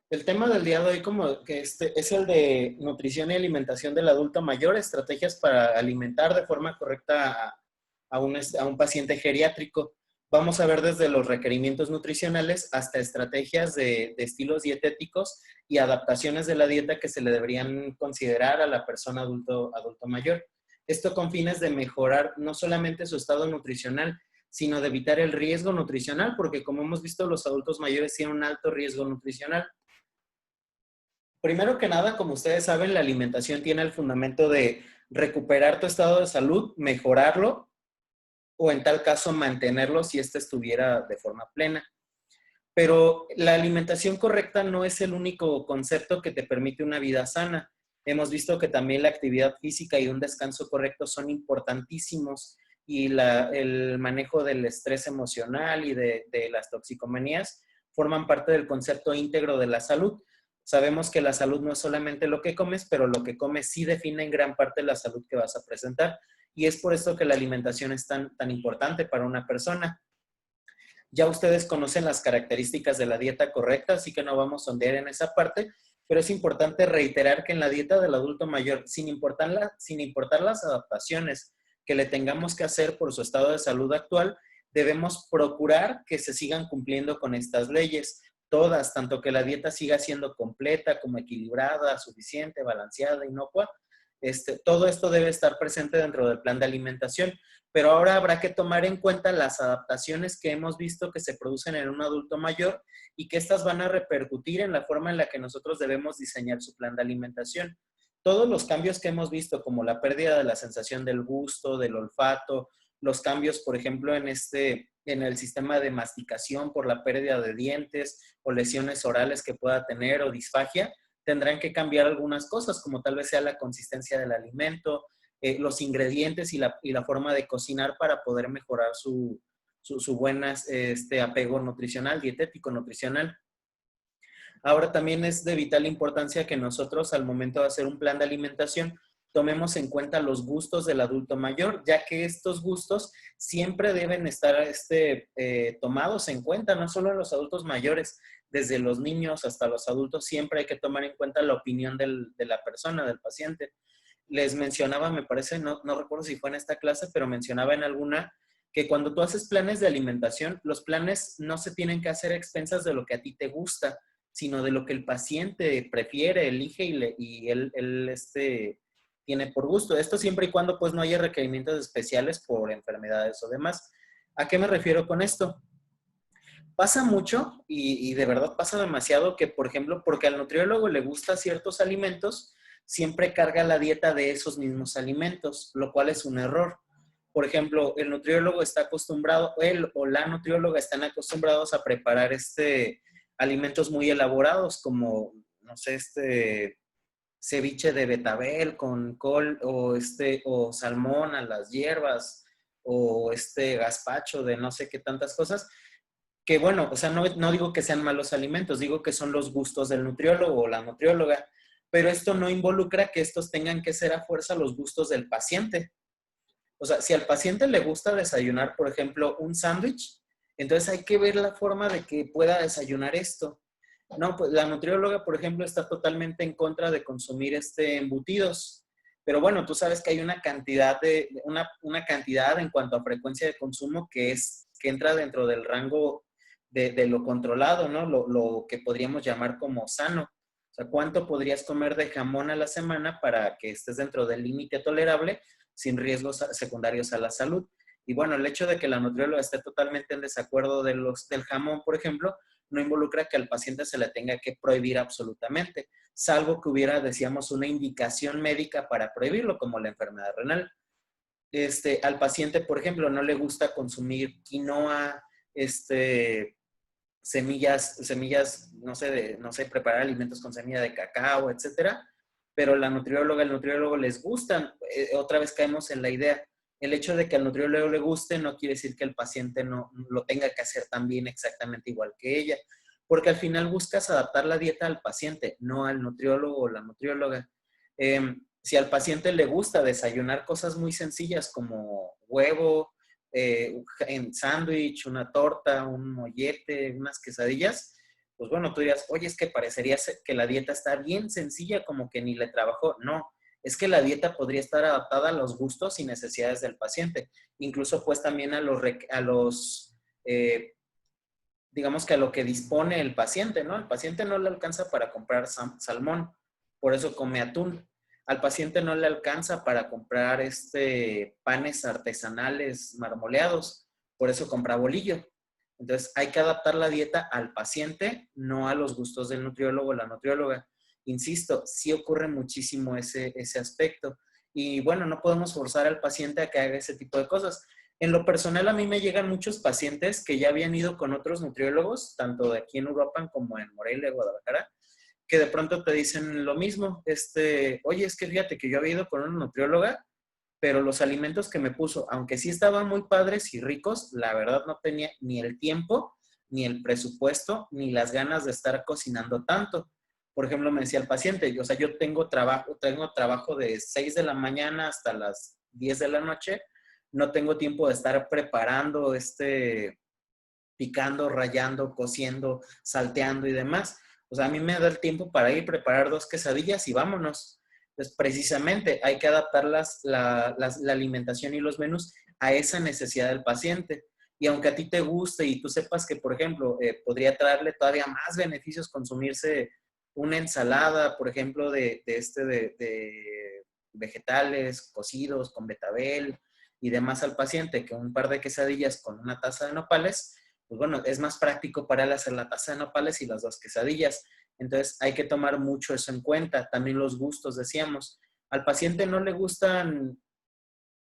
El tema del día de hoy como que es el de nutrición y alimentación del adulto mayor, estrategias para alimentar de forma correcta a un paciente geriátrico. Vamos a ver desde los requerimientos nutricionales hasta estrategias de estilos dietéticos y adaptaciones de la dieta que se le deberían considerar a la persona adulto mayor. Esto con fines de mejorar no solamente su estado nutricional, sino de evitar el riesgo nutricional, porque como hemos visto, los adultos mayores tienen un alto riesgo nutricional. Primero que nada, como ustedes saben, la alimentación tiene el fundamento de recuperar tu estado de salud, mejorarlo o en tal caso mantenerlo si éste estuviera de forma plena. Pero la alimentación correcta no es el único concepto que te permite una vida sana. Hemos visto que también la actividad física y un descanso correcto son importantísimos y el manejo del estrés emocional y de las toxicomanías forman parte del concepto íntegro de la salud. Sabemos que la salud no es solamente lo que comes, pero lo que comes sí define en gran parte la salud que vas a presentar. Y es por esto que la alimentación es tan importante para una persona. Ya ustedes conocen las características de la dieta correcta, así que no vamos a ondear en esa parte, pero es importante reiterar que en la dieta del adulto mayor, sin importar las adaptaciones que le tengamos que hacer por su estado de salud actual, debemos procurar que se sigan cumpliendo con estas leyes, todas, tanto que la dieta siga siendo completa como equilibrada, suficiente, balanceada, inocua. Todo esto debe estar presente dentro del plan de alimentación, pero ahora habrá que tomar en cuenta las adaptaciones que hemos visto que se producen en un adulto mayor y que estas van a repercutir en la forma en la que nosotros debemos diseñar su plan de alimentación. Todos los cambios que hemos visto, como la pérdida de la sensación del gusto, del olfato, los cambios, por ejemplo, en el sistema de masticación por la pérdida de dientes o lesiones orales que pueda tener o disfagia, tendrán que cambiar algunas cosas, como tal vez sea la consistencia del alimento, los ingredientes y la forma de cocinar para poder mejorar su buen apego nutricional, dietético, nutricional. Ahora también es de vital importancia que nosotros al momento de hacer un plan de alimentación tomemos en cuenta los gustos del adulto mayor, ya que estos gustos siempre deben estar tomados en cuenta, no solo en los adultos mayores, desde los niños hasta los adultos, siempre hay que tomar en cuenta la opinión de la persona, del paciente. Les mencionaba, me parece, no recuerdo si fue en esta clase, pero mencionaba en alguna que cuando tú haces planes de alimentación, los planes no se tienen que hacer a expensas de lo que a ti te gusta, sino de lo que el paciente prefiere, elige y él tiene por gusto. Esto siempre y cuando pues no haya requerimientos especiales por enfermedades o demás. ¿A qué me refiero con esto? Pasa mucho y de verdad pasa demasiado que, por ejemplo, porque al nutriólogo le gustan ciertos alimentos, siempre carga la dieta de esos mismos alimentos, lo cual es un error. Por ejemplo, el nutriólogo está acostumbrado, él o la nutrióloga están acostumbrados a preparar alimentos muy elaborados como, no sé, ceviche de betabel con col o salmón a las hierbas o gazpacho de no sé qué tantas cosas que bueno, o sea, no digo que sean malos alimentos, digo que son los gustos del nutriólogo o la nutrióloga, pero esto no involucra que estos tengan que ser a fuerza los gustos del paciente. O sea, si al paciente le gusta desayunar, por ejemplo, un sándwich, entonces hay que ver la forma de que pueda desayunar esto. No, pues la nutrióloga, por ejemplo, está totalmente en contra de consumir embutidos. Pero bueno, tú sabes que hay una cantidad en cuanto a frecuencia de consumo que entra dentro del rango de lo controlado, ¿no? Lo que podríamos llamar como sano. O sea, ¿cuánto podrías comer de jamón a la semana para que estés dentro del límite tolerable sin riesgos secundarios a la salud? Y bueno, el hecho de que la nutrióloga esté totalmente en desacuerdo del jamón, por ejemplo, no involucra que al paciente se le tenga que prohibir absolutamente, salvo que hubiera, decíamos, una indicación médica para prohibirlo, como la enfermedad renal. Al paciente, por ejemplo, no le gusta consumir quinoa, semillas, no sé, preparar alimentos con semilla de cacao, etcétera, pero el nutriólogo les gustan. Otra vez caemos en la idea, el hecho de que al nutriólogo le guste no quiere decir que el paciente no lo tenga que hacer también exactamente igual que ella, porque al final buscas adaptar la dieta al paciente, no al nutriólogo o la nutrióloga. Si al paciente le gusta desayunar cosas muy sencillas como huevo, en sándwich, una torta, un mollete, unas quesadillas, pues bueno, tú dirás, oye, es que parecería que la dieta está bien sencilla, como que ni le trabajó. No, es que la dieta podría estar adaptada a los gustos y necesidades del paciente. Incluso pues también eh, digamos que a lo que dispone el paciente, ¿no? El paciente no le alcanza para comprar salmón, por eso come atún. Al paciente no le alcanza para comprar panes artesanales marmoleados, por eso compra bolillo. Entonces hay que adaptar la dieta al paciente, no a los gustos del nutriólogo o la nutrióloga. Insisto, sí ocurre muchísimo ese aspecto. Y bueno, no podemos forzar al paciente a que haga ese tipo de cosas. En lo personal, a mí me llegan muchos pacientes que ya habían ido con otros nutriólogos, tanto de aquí en Uruapan como en Morelia, Guadalajara, que de pronto te dicen lo mismo. Oye, es que fíjate que yo había ido con una nutrióloga, pero los alimentos que me puso, aunque sí estaban muy padres y ricos, la verdad no tenía ni el tiempo, ni el presupuesto, ni las ganas de estar cocinando tanto. Por ejemplo, me decía el paciente, o sea, yo tengo trabajo de 6 de la mañana hasta las 10 de la noche, no tengo tiempo de estar preparando, picando, rayando, cociendo, salteando y demás. O sea, a mí me da el tiempo para ir a preparar 2 quesadillas y vámonos. Entonces, precisamente hay que adaptar la alimentación y los menús a esa necesidad del paciente. Y aunque a ti te guste y tú sepas que, por ejemplo, podría traerle todavía más beneficios consumirse una ensalada, por ejemplo, de vegetales cocidos con betabel y demás al paciente, que un par de quesadillas con una taza de nopales, pues bueno, es más práctico para él hacer la taza de nopales y las 2 quesadillas. Entonces hay que tomar mucho eso en cuenta. También los gustos, decíamos. Al paciente no le gustan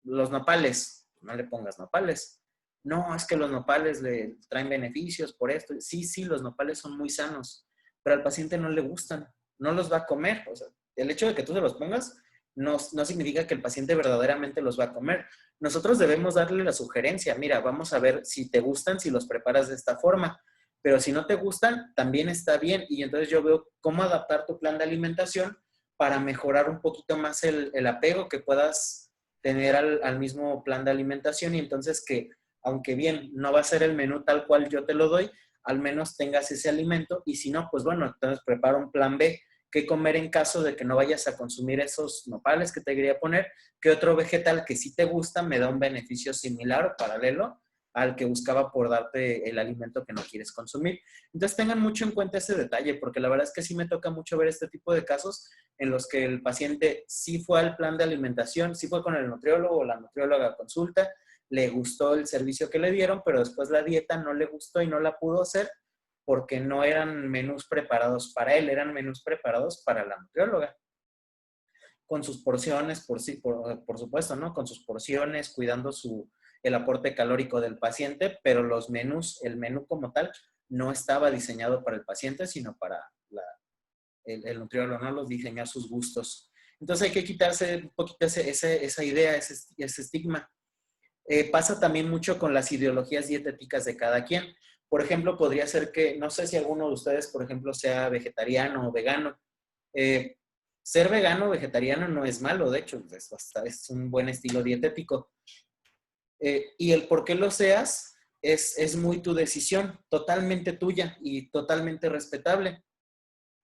los nopales, no le pongas nopales. No, es que los nopales le traen beneficios por esto. Sí, sí, los nopales son muy sanos, pero al paciente no le gustan, no los va a comer. O sea, el hecho de que tú se los pongas no significa que el paciente verdaderamente los va a comer. Nosotros debemos darle la sugerencia, mira, vamos a ver si te gustan, si los preparas de esta forma, pero si no te gustan, también está bien. Y entonces yo veo cómo adaptar tu plan de alimentación para mejorar un poquito más el apego que puedas tener al mismo plan de alimentación y entonces que, aunque bien no va a ser el menú tal cual yo te lo doy, al menos tengas ese alimento y si no, pues bueno, entonces prepara un plan B, qué comer en caso de que no vayas a consumir esos nopales que te quería poner, qué otro vegetal que sí te gusta me da un beneficio similar o paralelo al que buscaba por darte el alimento que no quieres consumir. Entonces tengan mucho en cuenta ese detalle, porque la verdad es que sí me toca mucho ver este tipo de casos en los que el paciente sí fue al plan de alimentación, sí fue con el nutriólogo o la nutrióloga a consulta, le gustó el servicio que le dieron, pero después la dieta no le gustó y no la pudo hacer porque no eran menús preparados para él, eran menús preparados para la nutrióloga. Con sus porciones, por supuesto, ¿no? Con sus porciones, cuidando el aporte calórico del paciente, pero los menús, el menú como tal, no estaba diseñado para el paciente, sino para el nutriólogo, ¿no? Los diseñó a sus gustos. Entonces hay que quitarse un poquito esa idea, ese estigma. Pasa también mucho con las ideologías dietéticas de cada quien. Por ejemplo, podría ser que, no sé si alguno de ustedes, por ejemplo, sea vegetariano o vegano. Eh, Ser vegano o vegetariano no es malo, de hecho, es un buen estilo dietético. Y el por qué lo seas es muy tu decisión, totalmente tuya y totalmente respetable.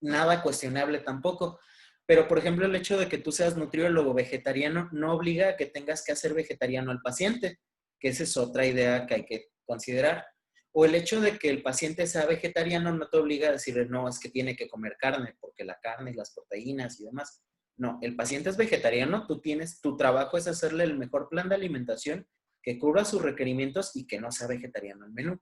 Nada cuestionable tampoco. Pero, por ejemplo, el hecho de que tú seas nutriólogo vegetariano no obliga a que tengas que hacer vegetariano al paciente, que esa es otra idea que hay que considerar. O el hecho de que el paciente sea vegetariano no te obliga a decirle, no, es que tiene que comer carne, porque la carne y las proteínas y demás. No, el paciente es vegetariano, tu trabajo es hacerle el mejor plan de alimentación que cubra sus requerimientos y que no sea vegetariano el menú.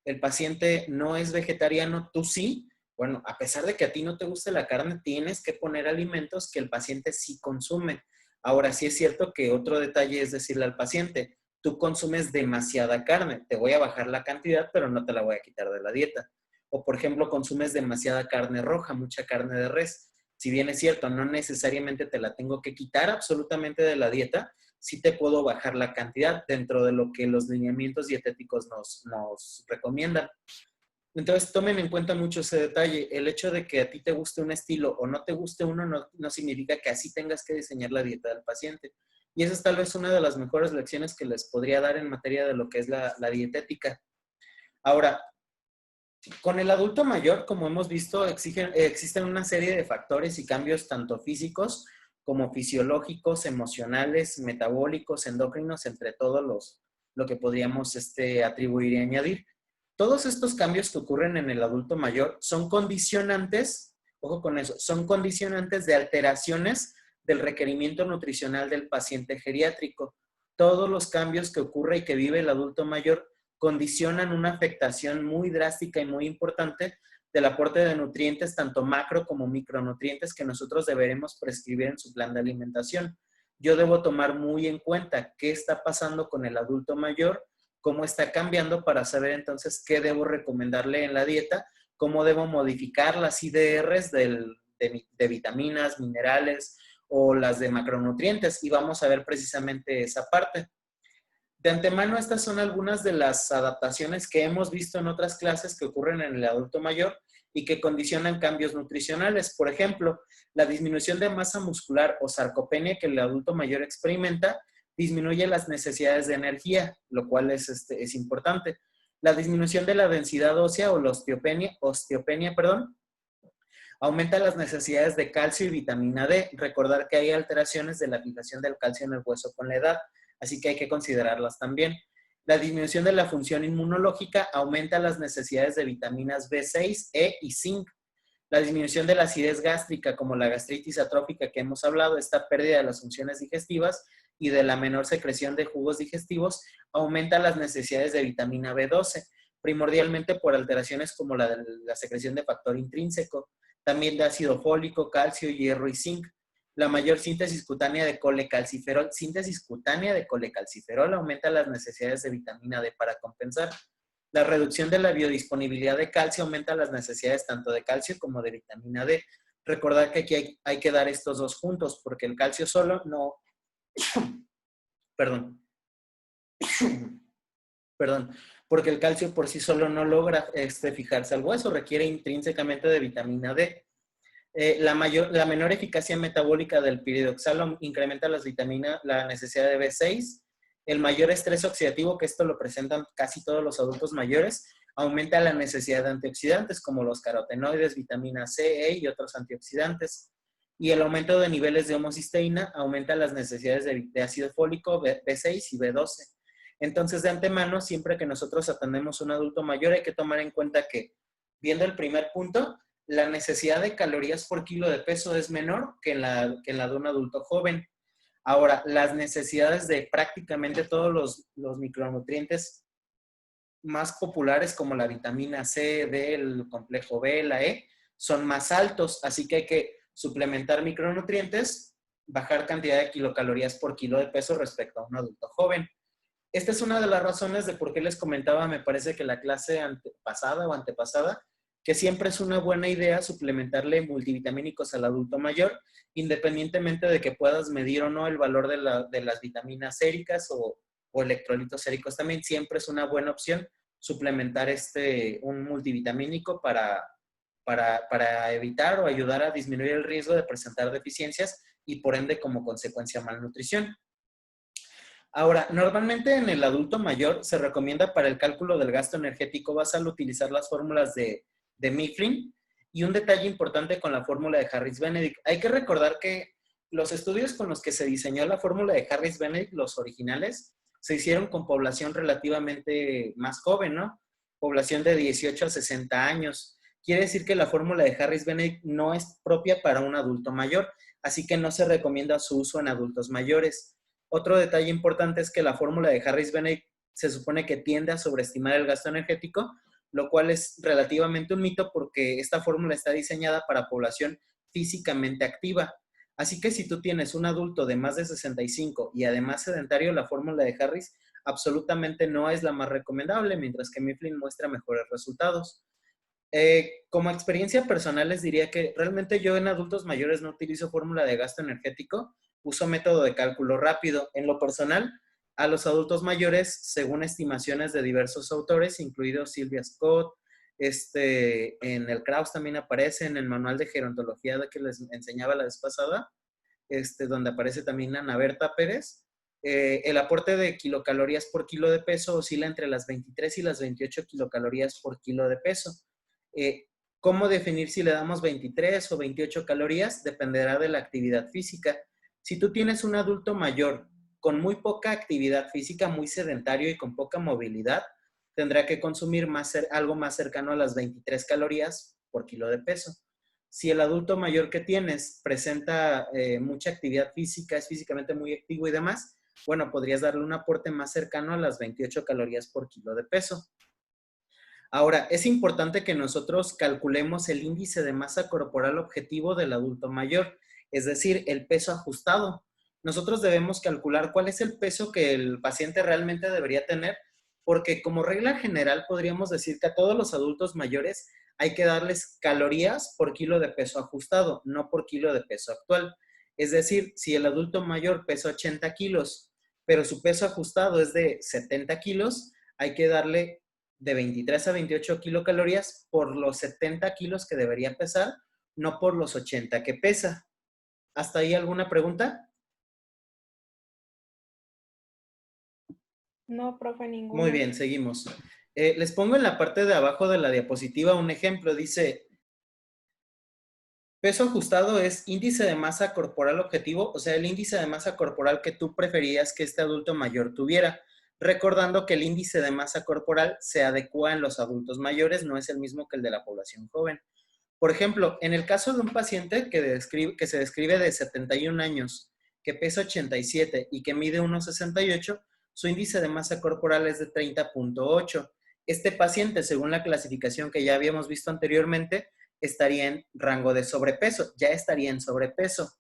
El paciente no es vegetariano, tú sí. Bueno, a pesar de que a ti no te guste la carne, tienes que poner alimentos que el paciente sí consume. Ahora, sí es cierto que otro detalle es decirle al paciente, tú consumes demasiada carne, te voy a bajar la cantidad, pero no te la voy a quitar de la dieta. O, por ejemplo, consumes demasiada carne roja, mucha carne de res. Si bien es cierto, no necesariamente te la tengo que quitar absolutamente de la dieta, sí te puedo bajar la cantidad dentro de lo que los lineamientos dietéticos nos recomiendan. Entonces, tomen en cuenta mucho ese detalle. El hecho de que a ti te guste un estilo o no te guste uno no significa que así tengas que diseñar la dieta del paciente. Y esa es tal vez una de las mejores lecciones que les podría dar en materia de lo que es la dietética. Ahora, Con el adulto mayor, como hemos visto, existen una serie de factores y cambios tanto físicos como fisiológicos, emocionales, metabólicos, endocrinos, entre todos lo que podríamos atribuir y añadir. Todos estos cambios que ocurren en el adulto mayor son condicionantes, ojo con eso, son condicionantes de alteraciones del requerimiento nutricional del paciente geriátrico. Todos los cambios que ocurre y que vive el adulto mayor condicionan una afectación muy drástica y muy importante del aporte de nutrientes, tanto macro como micronutrientes, que nosotros deberemos prescribir en su plan de alimentación. Yo debo tomar muy en cuenta qué está pasando con el adulto mayor, cómo está cambiando para saber entonces qué debo recomendarle en la dieta, cómo debo modificar las IDRs de vitaminas, minerales o las de macronutrientes. Y vamos a ver precisamente esa parte. De antemano, estas son algunas de las adaptaciones que hemos visto en otras clases que ocurren en el adulto mayor y que condicionan cambios nutricionales. Por ejemplo, la disminución de masa muscular o sarcopenia que el adulto mayor experimenta disminuye las necesidades de energía, lo cual es importante. La disminución de la densidad ósea o la osteopenia, aumenta las necesidades de calcio y vitamina D. Recordar que hay alteraciones de la fijación del calcio en el hueso con la edad, así que hay que considerarlas también. La disminución de la función inmunológica aumenta las necesidades de vitaminas B6, E y zinc. La disminución de la acidez gástrica, como la gastritis atrófica que hemos hablado, esta pérdida de las funciones digestivas y de la menor secreción de jugos digestivos, aumenta las necesidades de vitamina B12, primordialmente por alteraciones como la de la secreción de factor intrínseco, también de ácido fólico, calcio, hierro y zinc. La mayor síntesis cutánea de colecalciferol aumenta las necesidades de vitamina D para compensar. La reducción de la biodisponibilidad de calcio aumenta las necesidades tanto de calcio como de vitamina D. Recordar que aquí hay que dar estos dos juntos, porque el calcio solo no... Perdón. Perdón. Porque el calcio por sí solo no logra fijarse al hueso, requiere intrínsecamente de vitamina D. La menor eficacia metabólica del piridoxalo incrementa la necesidad de B6. El mayor estrés oxidativo, que esto lo presentan casi todos los adultos mayores, aumenta la necesidad de antioxidantes como los carotenoides, vitamina C, E y otros antioxidantes. Y el aumento de niveles de homocisteína aumenta las necesidades de ácido fólico, B6 y B12. Entonces, de antemano, siempre que nosotros atendemos a un adulto mayor, hay que tomar en cuenta que, viendo el primer punto, la necesidad de calorías por kilo de peso es menor que en la de un adulto joven. Ahora, las necesidades de prácticamente todos los micronutrientes más populares, como la vitamina C, D, el complejo B, la E, son más altos, así que hay que suplementar micronutrientes, bajar cantidad de kilocalorías por kilo de peso respecto a un adulto joven. Esta es una de las razones de por qué les comentaba, me parece que la clase pasada o antepasada, que siempre es una buena idea suplementarle multivitamínicos al adulto mayor, independientemente de que puedas medir o no el valor de las vitaminas séricas o electrolitos séricos. También siempre es una buena opción suplementar un multivitamínico para evitar o ayudar a disminuir el riesgo de presentar deficiencias y por ende como consecuencia malnutrición. Ahora, normalmente en el adulto mayor se recomienda para el cálculo del gasto energético basal utilizar las fórmulas de Mifflin, y un detalle importante con la fórmula de Harris-Benedict. Hay que recordar que los estudios con los que se diseñó la fórmula de Harris-Benedict, los originales, se hicieron con población relativamente más joven, ¿no? Población de 18 a 60 años. Quiere decir que la fórmula de Harris-Benedict no es propia para un adulto mayor, así que no se recomienda su uso en adultos mayores. Otro detalle importante es que la fórmula de Harris-Benedict se supone que tiende a sobreestimar el gasto energético, lo cual es relativamente un mito porque esta fórmula está diseñada para población físicamente activa. Así que si tú tienes un adulto de más de 65 y además sedentario, la fórmula de Harris absolutamente no es la más recomendable, mientras que Mifflin muestra mejores resultados. Como experiencia personal les diría que realmente yo en adultos mayores no utilizo fórmula de gasto energético, uso método de cálculo rápido. En lo personal, a los adultos mayores, según estimaciones de diversos autores, incluidos Sylvia Scott, en el Kraus también aparece, en el manual de gerontología que les enseñaba la vez pasada, donde aparece también Ana Berta Pérez, el aporte de kilocalorías por kilo de peso oscila entre las 23 y las 28 kilocalorías por kilo de peso. ¿Cómo definir si le damos 23 o 28 calorías? Dependerá de la actividad física. Si tú tienes un adulto mayor con muy poca actividad física, muy sedentario y con poca movilidad, tendrá que consumir algo más cercano a las 23 calorías por kilo de peso. Si el adulto mayor que tienes presenta mucha actividad física, es físicamente muy activo y demás, bueno, podrías darle un aporte más cercano a las 28 calorías por kilo de peso. Ahora, es importante que nosotros calculemos el índice de masa corporal objetivo del adulto mayor, es decir, el peso ajustado. Nosotros debemos calcular cuál es el peso que el paciente realmente debería tener, porque como regla general podríamos decir que a todos los adultos mayores hay que darles calorías por kilo de peso ajustado, no por kilo de peso actual. Es decir, si el adulto mayor pesa 80 kilos, pero su peso ajustado es de 70 kilos, hay que darle de 23 a 28 kilocalorías por los 70 kilos que debería pesar, no por los 80 que pesa. ¿Hasta ahí alguna pregunta? No, profe, Muy ninguna. bien, seguimos. Les pongo en la parte de abajo de la diapositiva un ejemplo. Dice, peso ajustado es índice de masa corporal objetivo, o sea, el índice de masa corporal que tú preferías que este adulto mayor tuviera. Recordando que el índice de masa corporal se adecua en los adultos mayores, no es el mismo que el de la población joven. Por ejemplo, en el caso de un paciente que se describe de 71 años, que pesa 87 y que mide 1,68, su índice de masa corporal es de 30,8. Este paciente, según la clasificación que ya habíamos visto anteriormente, estaría en rango de sobrepeso, ya estaría en sobrepeso.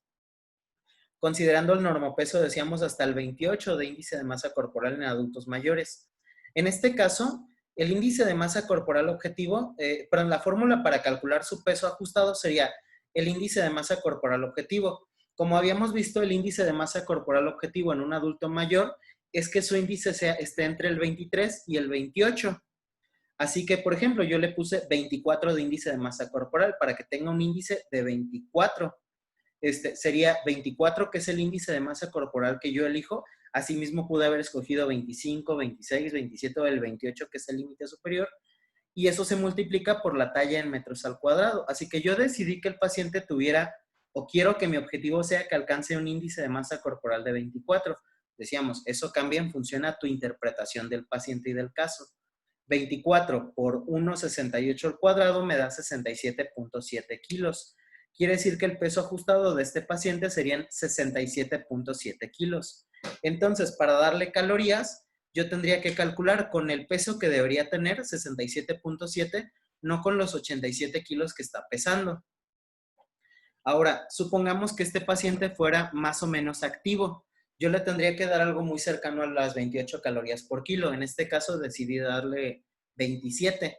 Considerando el normopeso, decíamos hasta el 28 de índice de masa corporal en adultos mayores. En este caso, el índice de masa corporal objetivo, la fórmula para calcular su peso ajustado sería el índice de masa corporal objetivo. Como habíamos visto, el índice de masa corporal objetivo en un adulto mayor es que su índice esté entre el 23 y el 28. Así que, por ejemplo, yo le puse 24 de índice de masa corporal para que tenga un índice de 24. Sería 24, que es el índice de masa corporal que yo elijo. Asimismo, pude haber escogido 25, 26, 27 o el 28, que es el límite superior. Y eso se multiplica por la talla en metros al cuadrado. Así que yo decidí que el paciente tuviera, o quiero que mi objetivo sea que alcance un índice de masa corporal de 24. Decíamos, eso cambia en función a tu interpretación del paciente y del caso. 24 por 1,68 al cuadrado me da 67,7 kilos. Quiere decir que el peso ajustado de este paciente serían 67,7 kilos. Entonces, para darle calorías, yo tendría que calcular con el peso que debería tener, 67,7, no con los 87 kilos que está pesando. Ahora, supongamos que este paciente fuera más o menos activo. Yo le tendría que dar algo muy cercano a las 28 calorías por kilo. En este caso decidí darle 27.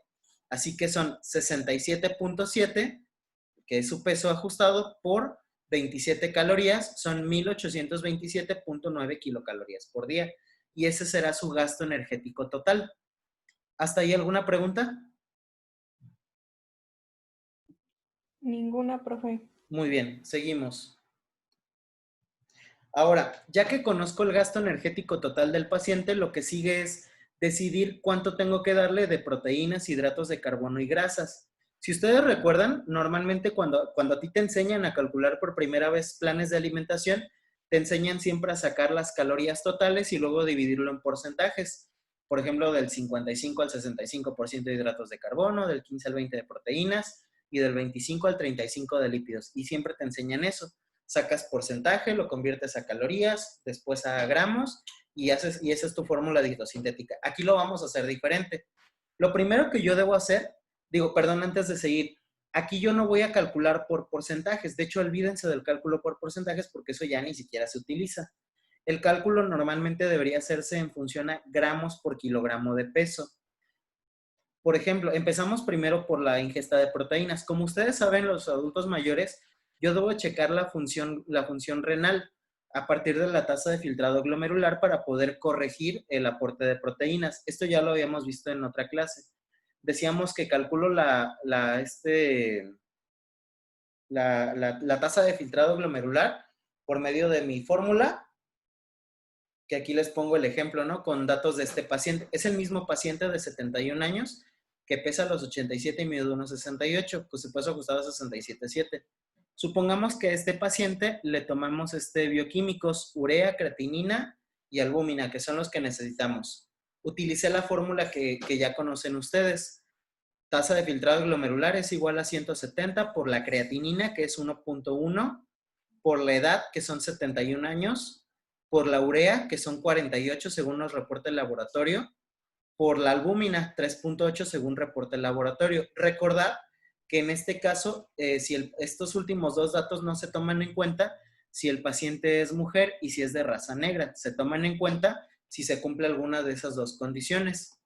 Así que son 67,7, que es su peso ajustado, por 27 calorías, son 1827,9 kilocalorías por día. Y ese será su gasto energético total. ¿Hasta ahí alguna pregunta? Ninguna, profe. Muy bien, seguimos. Ahora, ya que conozco el gasto energético total del paciente, lo que sigue es decidir cuánto tengo que darle de proteínas, hidratos de carbono y grasas. Si ustedes recuerdan, normalmente cuando a ti te enseñan a calcular por primera vez planes de alimentación, te enseñan siempre a sacar las calorías totales y luego dividirlo en porcentajes. Por ejemplo, del 55 al 65% de hidratos de carbono, del 15 al 20 de proteínas y del 25 al 35 de lípidos. Y siempre te enseñan eso. Sacas porcentaje, lo conviertes a calorías, después a gramos y esa es tu fórmula dietosintética. Aquí lo vamos a hacer diferente. Lo primero que yo debo hacer, antes de seguir, aquí yo no voy a calcular por porcentajes. De hecho, olvídense del cálculo por porcentajes porque eso ya ni siquiera se utiliza. El cálculo normalmente debería hacerse en función a gramos por kilogramo de peso. Por ejemplo, empezamos primero por la ingesta de proteínas. Como ustedes saben, los adultos mayores, yo debo checar la función renal a partir de la tasa de filtrado glomerular para poder corregir el aporte de proteínas. Esto ya lo habíamos visto en otra clase. Decíamos que calculo la tasa de filtrado glomerular por medio de mi fórmula, que aquí les pongo el ejemplo, ¿no? Con datos de este paciente. Es el mismo paciente de 71 años que pesa los 87 y mide 1,68, pues su peso ajustado es 67,7. Supongamos que a este paciente le tomamos bioquímicos, urea, creatinina y albúmina, que son los que necesitamos. Utilicé la fórmula que ya conocen ustedes. Tasa de filtrado glomerular es igual a 170 por la creatinina, que es 1,1, por la edad, que son 71 años, por la urea, que son 48 según nos reporta el laboratorio, por la albúmina, 3,8 según reporta el laboratorio. Recordad que en este caso, si estos últimos dos datos no se toman en cuenta, si el paciente es mujer y si es de raza negra, se toman en cuenta si se cumple alguna de esas dos condiciones.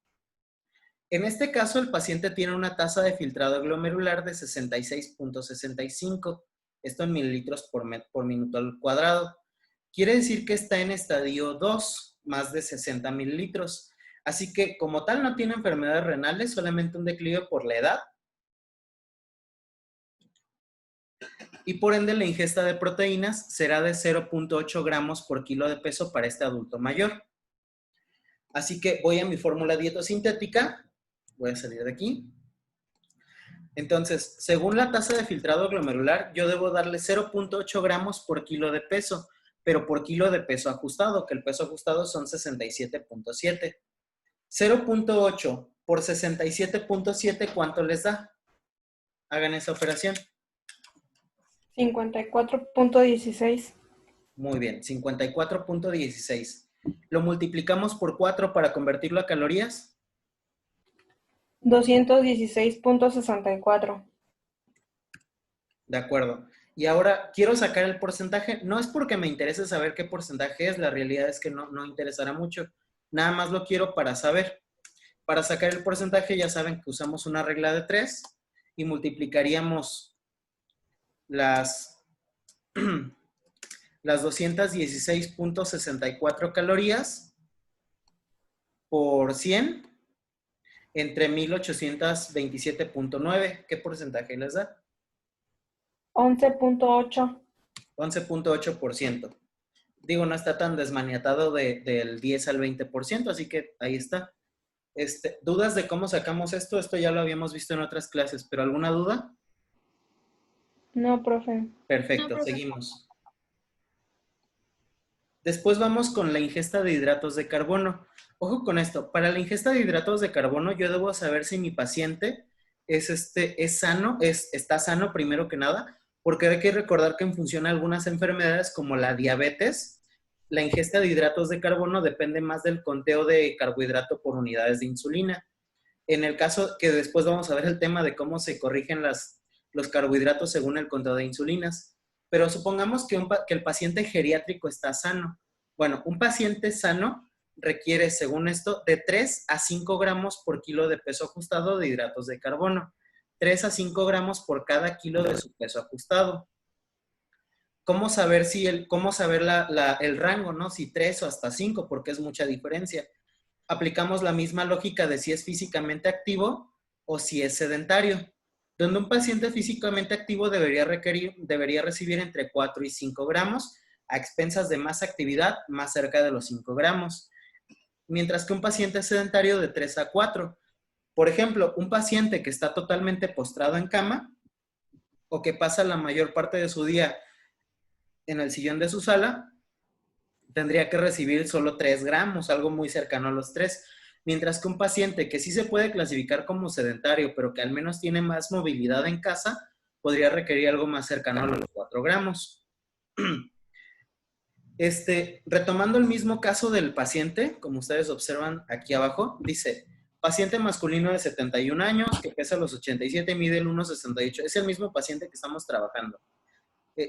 En este caso, el paciente tiene una tasa de filtrado glomerular de 66,65, esto en mililitros por minuto al cuadrado. Quiere decir que está en estadio 2, más de 60 mililitros. Así que, como tal, no tiene enfermedades renales, solamente un declive por la edad. Y por ende, la ingesta de proteínas será de 0,8 gramos por kilo de peso para este adulto mayor. Así que voy a mi fórmula dietosintética. Voy a salir de aquí. Entonces, según la tasa de filtrado glomerular, yo debo darle 0,8 gramos por kilo de peso, pero por kilo de peso ajustado, que el peso ajustado son 67,7. 0,8 por 67,7, ¿cuánto les da? Hagan esa operación. 54,16. Muy bien, 54,16. Lo multiplicamos por 4 para convertirlo a calorías. 216,64. De acuerdo. Y ahora quiero sacar el porcentaje. No es porque me interese saber qué porcentaje es, la realidad es que no interesará mucho. Nada más lo quiero para saber. Para sacar el porcentaje ya saben que usamos una regla de 3 y multiplicaríamos las 216,64 calorías por 100 entre 1827,9. ¿Qué porcentaje les da? 11,8. 11,8%. Digo, no está tan desmaniatado del 10 al 20%, así que ahí está. ¿Dudas de cómo sacamos esto? Esto ya lo habíamos visto en otras clases, pero ¿alguna duda? No, profe. Perfecto, seguimos. Después vamos con la ingesta de hidratos de carbono. Ojo con esto, para la ingesta de hidratos de carbono yo debo saber si mi paciente es sano, está sano primero que nada, porque hay que recordar que en función a algunas enfermedades como la diabetes, la ingesta de hidratos de carbono depende más del conteo de carbohidrato por unidades de insulina. En el caso que después vamos a ver el tema de cómo se corrigen los carbohidratos según el conteo de insulinas. Pero supongamos que el paciente geriátrico está sano. Bueno, un paciente sano requiere, según esto, de 3 a 5 gramos por kilo de peso ajustado de hidratos de carbono. 3 a 5 gramos por cada kilo de su peso ajustado. ¿Cómo saber el rango, no? Si 3 o hasta 5, porque es mucha diferencia. Aplicamos la misma lógica de si es físicamente activo o si es sedentario. Donde un paciente físicamente activo debería recibir entre 4 y 5 gramos, a expensas de más actividad, más cerca de los 5 gramos. Mientras que un paciente sedentario de 3 a 4. Por ejemplo, un paciente que está totalmente postrado en cama o que pasa la mayor parte de su día en el sillón de su sala, tendría que recibir solo 3 gramos, algo muy cercano a los 3. Mientras que un paciente que sí se puede clasificar como sedentario, pero que al menos tiene más movilidad en casa, podría requerir algo más cercano a los 4 gramos. Retomando el mismo caso del paciente, como ustedes observan aquí abajo, dice, paciente masculino de 71 años, que pesa los 87 y mide el 1,68. Es el mismo paciente que estamos trabajando.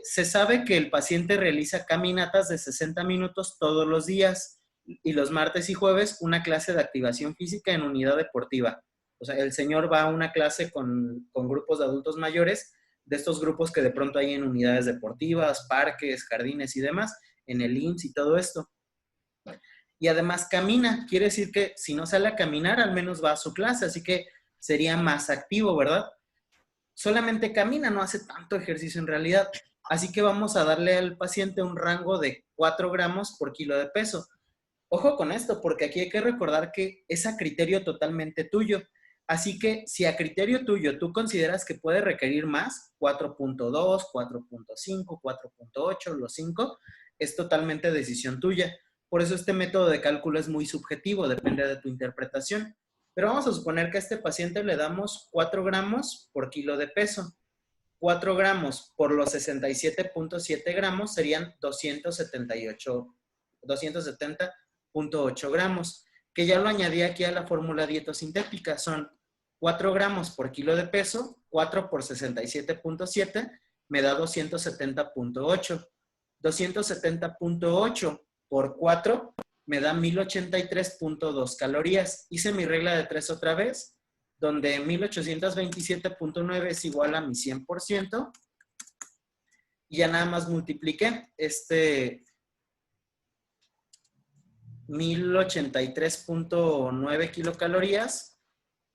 Se sabe que el paciente realiza caminatas de 60 minutos todos los días y los martes y jueves una clase de activación física en unidad deportiva. O sea, el señor va a una clase con grupos de adultos mayores, de estos grupos que de pronto hay en unidades deportivas, parques, jardines y demás, en el IMSS y todo esto. Y además camina, quiere decir que si no sale a caminar, al menos va a su clase, así que sería más activo, ¿verdad? Solamente camina, no hace tanto ejercicio en realidad. Así que vamos a darle al paciente un rango de 4 gramos por kilo de peso. Ojo con esto, porque aquí hay que recordar que es a criterio totalmente tuyo. Así que si a criterio tuyo tú consideras que puede requerir más, 4.2, 4.5, 4.8, los 5, es totalmente decisión tuya. Por eso este método de cálculo es muy subjetivo, depende de tu interpretación. Pero vamos a suponer que a este paciente le damos 4 gramos por kilo de peso. 4 gramos por los 67.7 gramos serían 270.8 gramos, que ya lo añadí aquí a la fórmula dietosintética. Son 4 gramos por kilo de peso, 4 por 67.7 me da 270.8. 270.8 por 4 me da 1083.2 calorías. Hice mi regla de 3 otra vez, donde 1827.9 es igual a mi 100%, y ya nada más multipliqué 1083.9 kilocalorías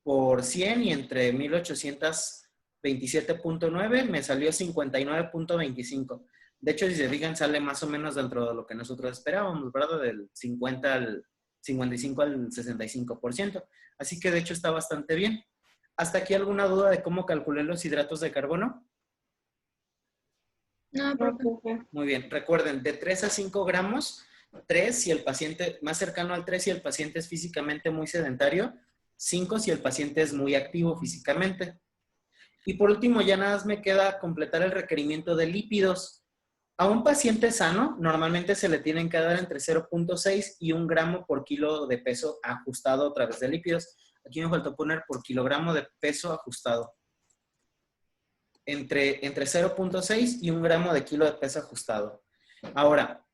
por 100 y entre 1827.9 me salió 59.25. De hecho, si se fijan, sale más o menos dentro de lo que nosotros esperábamos, ¿verdad? Del 50 al 55 al 65%. Así que de hecho está bastante bien. ¿Hasta aquí alguna duda de cómo calculé los hidratos de carbono? No, profe. Muy bien. Recuerden, de 3 a 5 gramos, 3 si el paciente, más cercano al 3 si el paciente es físicamente muy sedentario, 5 si el paciente es muy activo físicamente. Y por último, ya nada más me queda completar el requerimiento de lípidos. A un paciente sano, normalmente se le tienen que dar entre 0.6 y 1 gramo por kilo de peso ajustado a través de lípidos. Aquí me faltó poner por kilogramo de peso ajustado. Entre 0.6 y 1 gramo de kilo de peso ajustado. Ahora,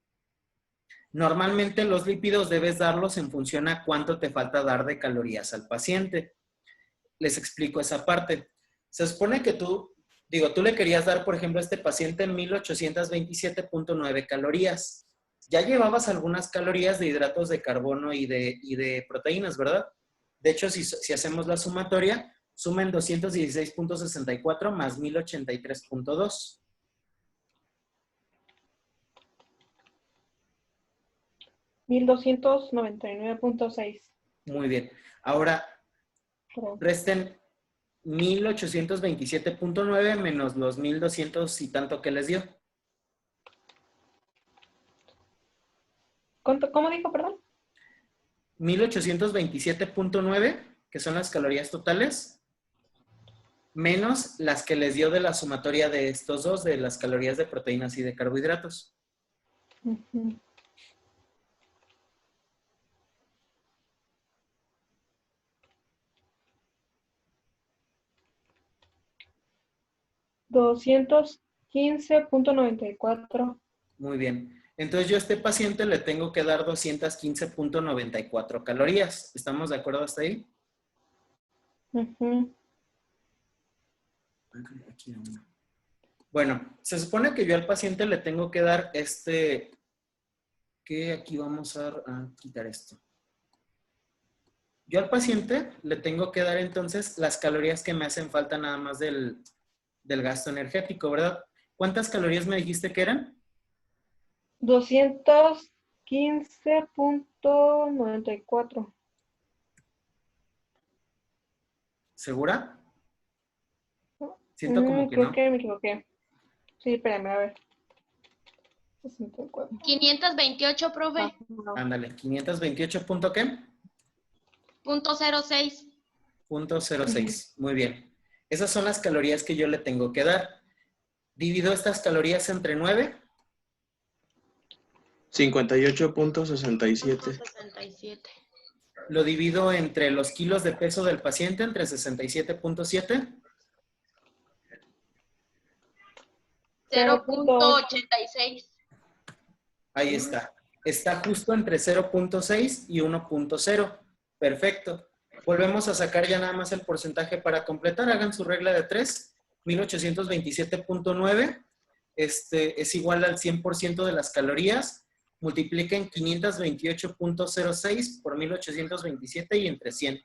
normalmente los lípidos debes darlos en función a cuánto te falta dar de calorías al paciente. Les explico esa parte. Se supone que tú le querías dar, por ejemplo, a este paciente 1827.9 calorías. Ya llevabas algunas calorías de hidratos de carbono y de proteínas, ¿verdad? De hecho, si hacemos la sumatoria, sumen 216.64 más 1083.2. 1299.6. Muy bien. Ahora, resten 1827.9 menos los 1200 y tanto que les dio. ¿Cómo dijo, perdón? 1827.9, que son las calorías totales, menos las que les dio de la sumatoria de estos dos, de las calorías de proteínas y de carbohidratos. Uh-huh. $215.94. Muy bien. Entonces yo a este paciente le tengo que dar 215.94 calorías. ¿Estamos de acuerdo hasta ahí? Uh-huh. Bueno, se supone que yo al paciente le tengo que dar que aquí vamos a quitar esto. Yo al paciente le tengo que dar entonces las calorías que me hacen falta nada más del gasto energético, ¿verdad? ¿Cuántas calorías me dijiste que eran? 215.94. ¿Segura? Siento como que Creo no. que me equivoqué. Sí, espérame, a ver. 64. 528, profe. No. Ándale, 528 punto ¿qué? .06. Punto 06. Muy bien. Esas son las calorías que yo le tengo que dar. Divido estas calorías entre 9. 58.67. 67. Lo divido entre los kilos de peso del paciente, entre 67.7. 0.86. Ahí está. Está justo entre 0.6 y 1.0. Perfecto. Volvemos a sacar ya nada más el porcentaje para completar. Hagan su regla de 3. 1827.9 es igual al 100% de las calorías. Multipliquen 528.06 por 1827 y entre 100.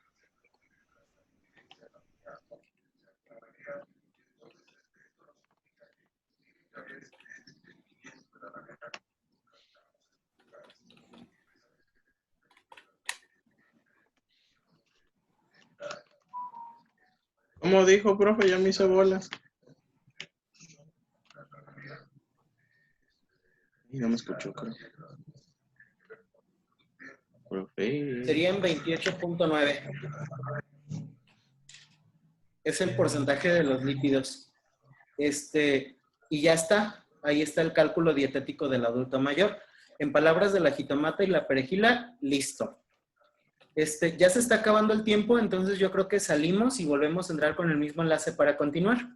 ¿Cómo dijo, profe? Ya me hizo bolas. Y no me escuchó, creo. Profe. Serían 28.9. Es el porcentaje de los lípidos. Y ya está. Ahí está el cálculo dietético del adulto mayor. En palabras de la jitomata y la perejila, listo. Ya se está acabando el tiempo, entonces yo creo que salimos y volvemos a entrar con el mismo enlace para continuar.